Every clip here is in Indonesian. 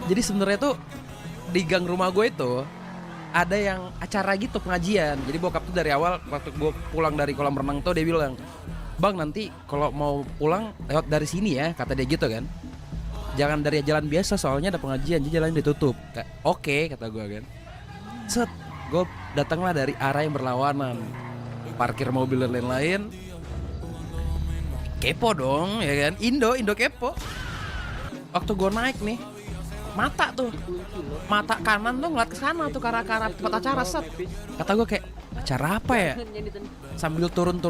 Jadi sebenarnya tuh di gang rumah gue itu ada yang acara gitu pengajian. Jadi bokap tuh dari awal waktu gue pulang dari kolam renang tuh dia bilang, "Bang, nanti kalau mau pulang lewat dari sini ya," kata dia gitu kan. "Jangan dari jalan biasa soalnya ada pengajian, jadi jalan ditutup." Kayak, "Oke," kata gue kan. Set, gue datanglah dari arah yang berlawanan. Parkir mobil dan lain-lain. Kepo dong, ya kan? Indo kepo. Waktu gue naik nih, mata kanan tuh ngeliat ke sana tuh ke arah tempat acara. Set, kata gue kayak, acara apa ya? Sambil turun.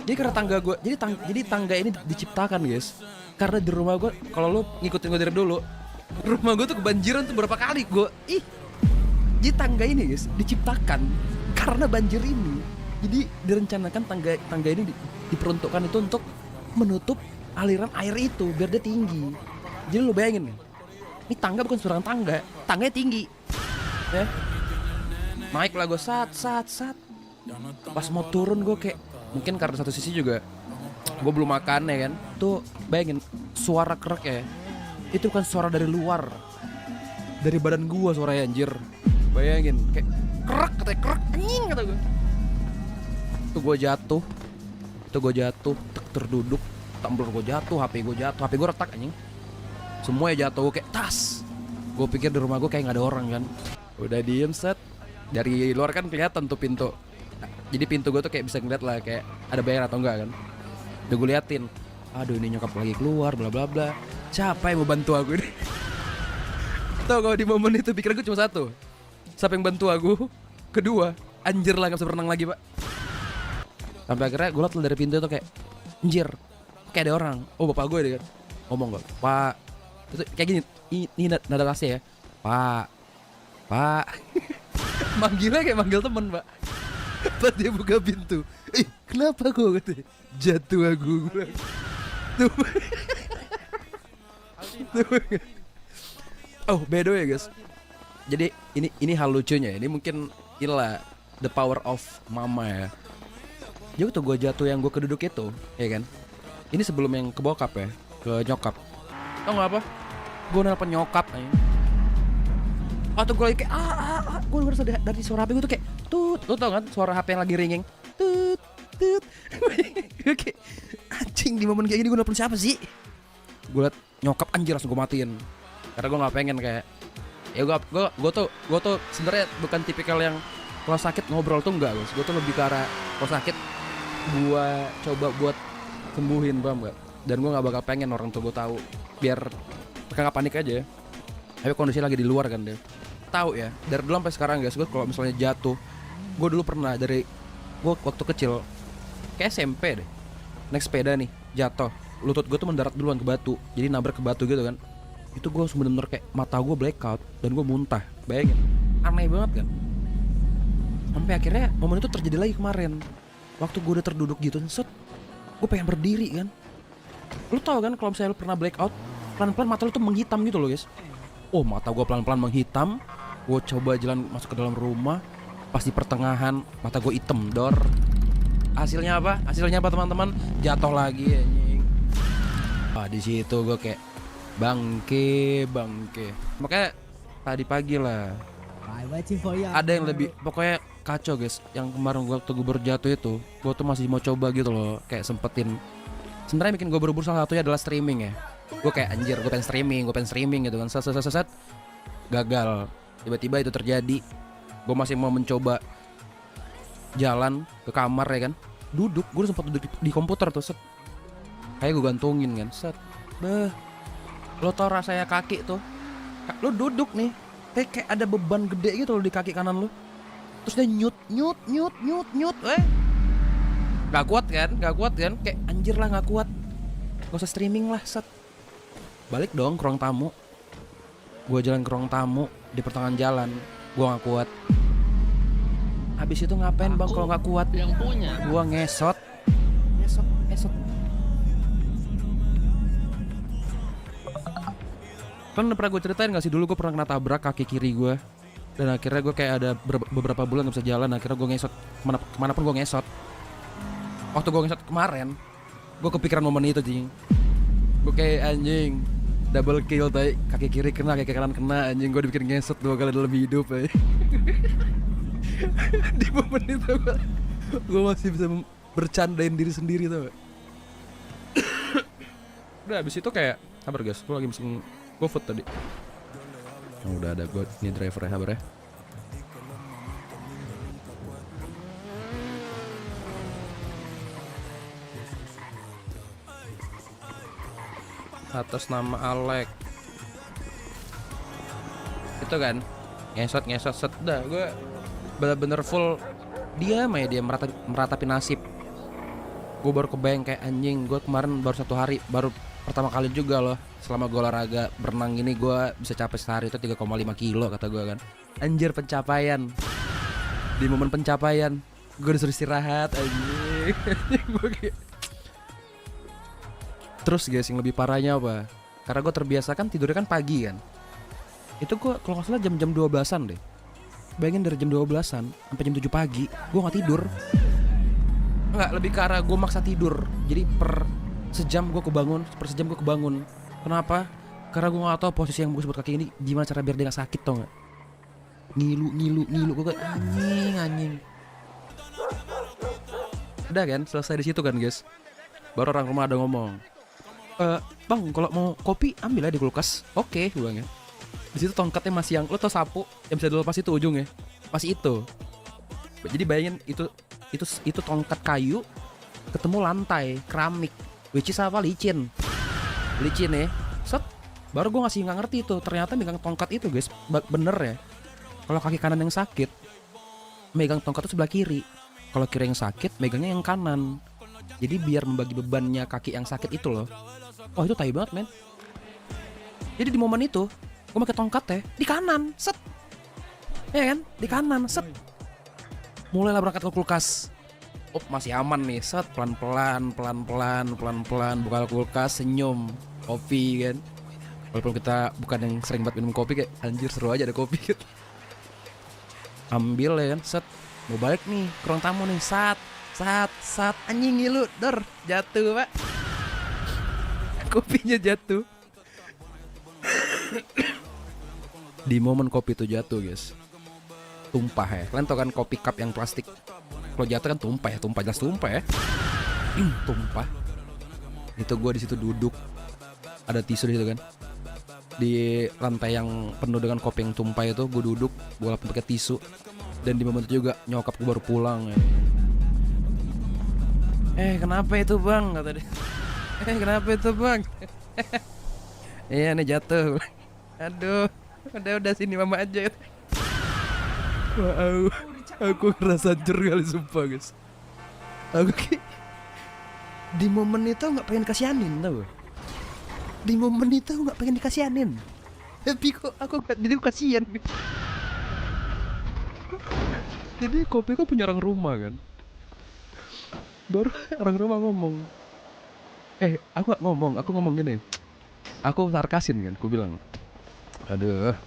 Jadi karena tangga gue, jadi tangga ini diciptakan guys. Karena di rumah gue, kalau lu ngikutin gue dari dulu, rumah gue tuh kebanjiran tuh berapa kali gue. Jadi tangga ini guys diciptakan karena banjir ini. Jadi direncanakan tangga ini diperuntukkan itu untuk menutup aliran air itu biar dia tinggi. Jadi lu bayangin nih, ini tangga bukan sembarang tangga, tangganya tinggi. Ya. Naik lah gue sat. Pas mau turun gue kayak, mungkin karena satu sisi juga gue belum makan ya kan. Tuh bayangin suara kerak ya. Itu kan suara dari luar. Dari badan gue suaranya anjir. Bayangin kayak kerak anjing kata gue. Tuh gue jatuh, terduduk, tumbler gue jatuh, HP gue retak anjing. Semuanya jatuh kayak tas. Gue pikir di rumah gue kayak nggak ada orang kan. Udah diem set. Dari luar kan kelihatan tuh pintu. Jadi pintu gue tuh kayak bisa ngeliat lah kayak ada bayar atau enggak kan. Udah gue liatin. Aduh ini nyokap lagi keluar bla bla bla. Siapa yang mau bantu aku ini? Tau kalau di momen itu pikiran gue cuma satu. Siapa yang bantu aku? Kedua, anjir lah gak bisa berenang lagi pak. Sampai akhirnya gue liat dari pintu tuh kayak, anjir, kayak ada orang. Oh bapak gue deh kan. Ngomong gak, "Pak." Itu kayak gini, ini nada kasih ya. Pak. Manggilnya kayak manggil temen pak. Pas dia buka pintu, kenapa kok katanya? Jatuh aku. Tuh. Oh by the way guys, jadi ini hal lucunya. Ini mungkin inilah the power of mama ya. Jadi tuh gue jatuh yang gue keduduk itu, ya kan? Ini sebelum yang ke bokap ya, ke nyokap. Tau gak apa? Gue nelpon nyokap aja. Atau gue lagi kayak gue ngerasa dari suara HP gue tuh kayak tut. Lo tau kan suara HP yang lagi ringing? Tut. Gue kayak anjing, di momen kayak gini gue nelpon siapa sih? Gue liat nyokap, anjir langsung gue matiin. Karena gue nggak pengen kayak ya gue tuh sebenarnya bukan tipikal yang kalau sakit ngobrol tuh enggak guys. Gue tuh lebih ke arah kalau sakit gue coba buat sembuhin, paham gak? Dan gue nggak bakal pengen orang tuh gue tahu biar mereka nggak panik aja. Tapi kondisi lagi di luar kan dia tahu ya. Dari dulu sampai sekarang guys, gue kalau misalnya jatuh, gue dulu pernah dari gue waktu kecil kayak SMP deh, naik sepeda nih jatuh, lutut gue tuh mendarat duluan ke batu, jadi nabrak ke batu gitu kan. Itu gue bener-bener kayak mata gue blackout dan gue muntah. Bayangin, aneh banget kan. Sampai akhirnya momen itu terjadi lagi kemarin. Waktu gue udah terduduk gitu, set, gue pengen berdiri kan. Lu tau kan kalau misalnya lu pernah blackout, pelan-pelan mata lu tuh menghitam gitu loh guys. Oh mata gue pelan-pelan menghitam. Gue coba jalan masuk ke dalam rumah. Pas di pertengahan mata gue hitam dor. Hasilnya apa teman-teman? Jatuh lagi anjing. Di situ gue kayak bangke. Makanya tadi pagi lah ada yang lebih pokoknya kacau guys. Yang kemarin gue waktu gue baru jatuh itu, gue tuh masih mau coba gitu loh, kayak sempetin. Sebenarnya bikin gue buru-buru salah satunya adalah streaming ya. Gue kayak anjir, gue pengen streaming gitu kan. Set gagal. Tiba-tiba itu terjadi. Gue masih mau mencoba jalan ke kamar ya kan. Duduk, gue sempat duduk di komputer tuh set. Kayak gue gantungin kan set. Lo tau rasanya kaki tuh. Lo duduk nih, kayak ada beban gede gitu loh di kaki kanan lo. Terus dia nyut. Gak kuat kan? Kayak anjir lah gak kuat. Gak usah streaming lah set. Balik dong ke ruang tamu. Gue jalan ke ruang tamu, di pertengahan jalan gue gak kuat. Habis itu ngapain bang kalau gak kuat? Yang punya. Gue ngesot. Kan udah pernah gue ceritain gak sih, dulu gue pernah kena tabrak kaki kiri gue. Dan akhirnya gue kayak ada beberapa bulan gak bisa jalan. Akhirnya gue ngesot, kemanapun gue ngesot. Waktu gue ngesot kemarin, gue kepikiran momen itu jing. Gue kayak anjing, Double kill tay, kaki kiri kena, kaki kanan kena, anjing gue dibikin ngeset 2 kali dalam hidup ya. Di momen itu gue masih bisa bercandain diri sendiri tau gak. Udah abis itu kayak, sabar guys, gue lagi mesen GoFood tadi. Oh, udah ada gue, ini drivernya, sabar ya. Atas nama Alek itu kan ngesot set dah gue bener-bener full dia meratapi nasib. Gue baru kebayang kayak anjing, gue kemarin baru 1 hari, baru pertama kali juga loh selama gue olahraga berenang ini gue bisa capai sehari itu 3,5 kilo kata gue kan. Anjir, pencapaian. Di momen pencapaian gue disuruh istirahat anjing. Terus guys, yang lebih parahnya apa? Karena gue terbiasa kan tidurnya kan pagi kan. Itu gue kalau gak salah jam-jam 12-an deh. Bayangin dari jam 12-an sampai jam 7 pagi gue gak tidur. Enggak, lebih ke arah gue maksa tidur. Jadi per sejam gue kebangun. Kenapa? Karena gue gak tahu posisi yang bagus buat kaki ini gimana cara biar dia gak sakit, tau gak? Ngilu gue kayak anjing. Udah kan, selesai di situ kan guys. Baru orang rumah ada ngomong, bang, kalau mau kopi ambil aja di kulkas. Oke, gue bilang ya. Di situ tongkatnya masih yang, lo tau sapu yang bisa dilepas itu ujungnya, masih itu. Jadi bayangin itu tongkat kayu ketemu lantai keramik, which is apa, licin ya. Set, baru gue nggak ngerti itu ternyata megang tongkat itu guys, bener ya. Kalau kaki kanan yang sakit megang tongkat itu sebelah kiri, kalau kiri yang sakit megangnya yang kanan. Jadi biar membagi bebannya kaki yang sakit itu loh. Oh itu tai banget men. Jadi di momen itu gue pakai tongkat ya di kanan, set. Ya kan, di kanan, set. Mulailah berangkat ke kulkas. Oh masih aman nih, set. Pelan-pelan buka kulkas, senyum, kopi kan. Walaupun kita bukan yang sering banget minum kopi, kayak anjir seru aja ada kopi gitu. Ambil ya kan, set. Mau balik nih ke ruang tamu nih, saat anjing ngilu, jatuh pak. Kopinya jatuh. Di momen kopi itu jatuh guys, tumpah ya. Kalian tau kan kopi cup yang plastik, kalau jatuh kan tumpah jelas tumpah ya. Tumpah. Itu gue di situ duduk, ada tisu di situ kan, di lantai yang penuh dengan kopi yang tumpah itu. Gue duduk, gue lapin pakai tisu. Dan di momen itu juga nyokap gue baru pulang ya. Kenapa itu bang, kata dia. Kenapa itu bang? Iya nih jatuh. Aduh, udah sini mama aja. Wow, aku ngerasa jer kali sumpah guys. Aku di momen itu nggak pengen kasihanin tau. Di momen itu nggak pengen dikasihanin. Tapi kok aku nggak, jadi kasihan. Jadi kopi kok punya orang rumah kan. Baru orang rumah ngomong, aku gak ngomong, aku ngomong gini, aku sarkasin kan, aku bilang, aduh,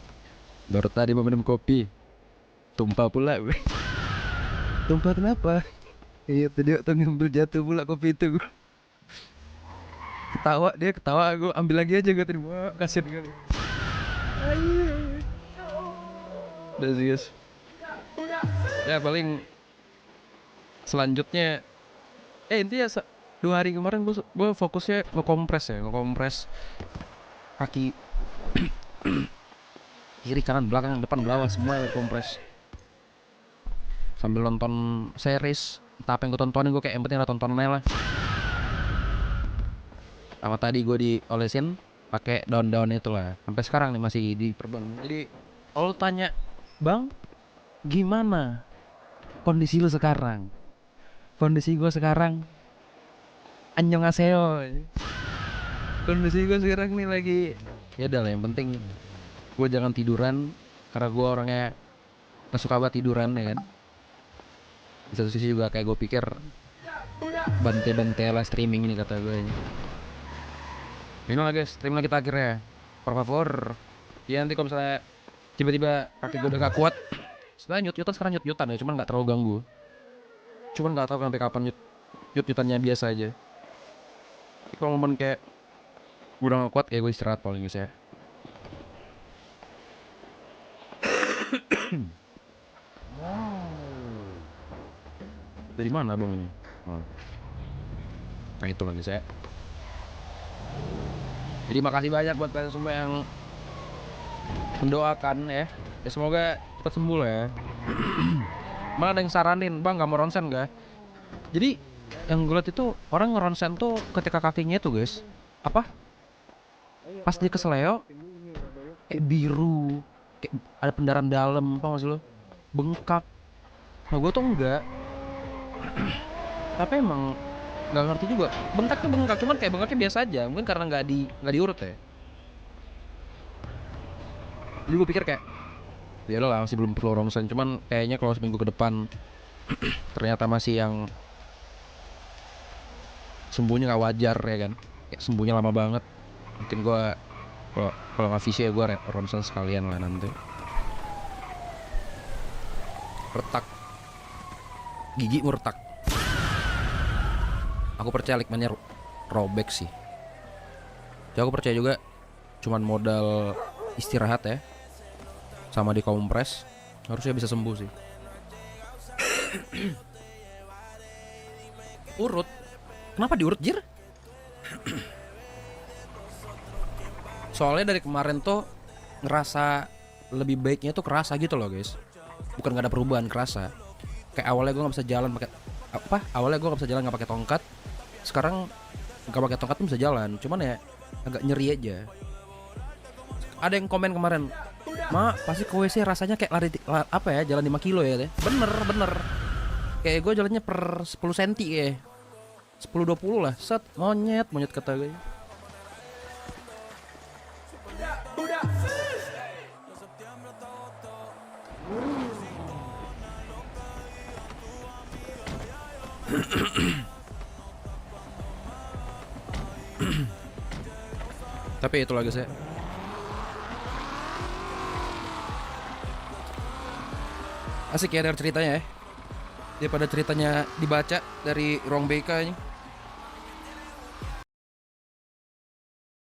baru tadi mau minum kopi, tumpah pula. Tumpah kenapa? Iya tadi waktu ngambil jatuh pula kopi itu. Ketawa, aku ambil lagi aja, gue terima, kasihan kali. Udah sih guys. Ya paling selanjutnya intinya 2 hari kemarin gue fokusnya ngekompres kaki kiri kanan belakang depan bawah semua kompres sambil nonton series. Entah apa yang gue tontonin, gue kayak yang penting ada tontonannya lah. Sama tadi gue diolesin pakai daun-daun itu lah, sampai sekarang nih masih diperban. Jadi kalau tanya, bang, gimana kondisi lu sekarang? Kondisi gue sekarang annyeonghaseyo. Kondisi gue sekarang nih lagi, ya udah lah, yang penting gue jangan tiduran, karena gue orangnya gak suka banget tiduran ya kan. Di satu sisi juga kayak gue pikir bante lah streaming ini kata gue. Ini lah guys, stream lagi kita akhirnya. Por favor. Ya nanti kalau misalnya tiba-tiba kaki gue udah gak kuat, sebenarnya nyut-nyutan sekarang nyut-nyutan ya, cuman gak terlalu ganggu. Cuman gak tahu sampai kapan nyut-nyutannya biasa aja. Tapi kalau momen kayak Udah gak kuat kayak gue istirahat paling guys ya. Dari mana bang ini? Oh. Nah itu lagi saya. Jadi makasih banyak buat kalian semua yang mendoakan ya. Ya semoga cepat sembuh lah ya. Malah ada yang saranin, bang nggak mau ronsen gak? Jadi yang gue liat itu orang ngeronsen tuh ketika kakinya tuh guys, apa? Pas dia kesleo, kayak biru, kayak ada pendarahan dalam, apa maksud lo? Bengkak. Nah gue tuh enggak, tapi emang nggak ngerti juga. Bengkak tuh bengkak, cuman kayak bengkaknya biasa aja. Mungkin karena nggak diurut ya. Jadi gue pikir kayak ya udah lah masih belum perlu ronsen, cuman kayaknya kalau seminggu ke depan ternyata masih yang sembuhnya nggak wajar ya kan, kayak sembuhnya lama banget. Mungkin gue kalau nggak visi ya gue ronsen sekalian lah nanti. Retak gigi retak. Aku percaya Likmannya robek sih. Jadi aku percaya juga cuman modal istirahat ya sama di kompres harusnya bisa sembuh sih. Urut? Kenapa diurut Jir? Soalnya dari kemarin tuh ngerasa lebih baiknya tuh kerasa gitu loh guys. Bukan gak ada perubahan, kerasa. Kayak awalnya gue nggak bisa jalan pakai apa? Awalnya gue nggak bisa jalan nggak pakai tongkat. Sekarang nggak pakai tongkat tuh bisa jalan. Cuman ya agak nyeri aja. Ada yang komen kemarin, "Ma, pasti ke WC rasanya kayak apa ya, jalan 5 kilo ya." Bener. Kayak gue jalannya per 10 cm ya. 10-20 lah. Set, monyet kata gue. Tapi itu lagi saya. Asik ya denger ceritanya ya. Daripada ceritanya dibaca dari ruang BK ini.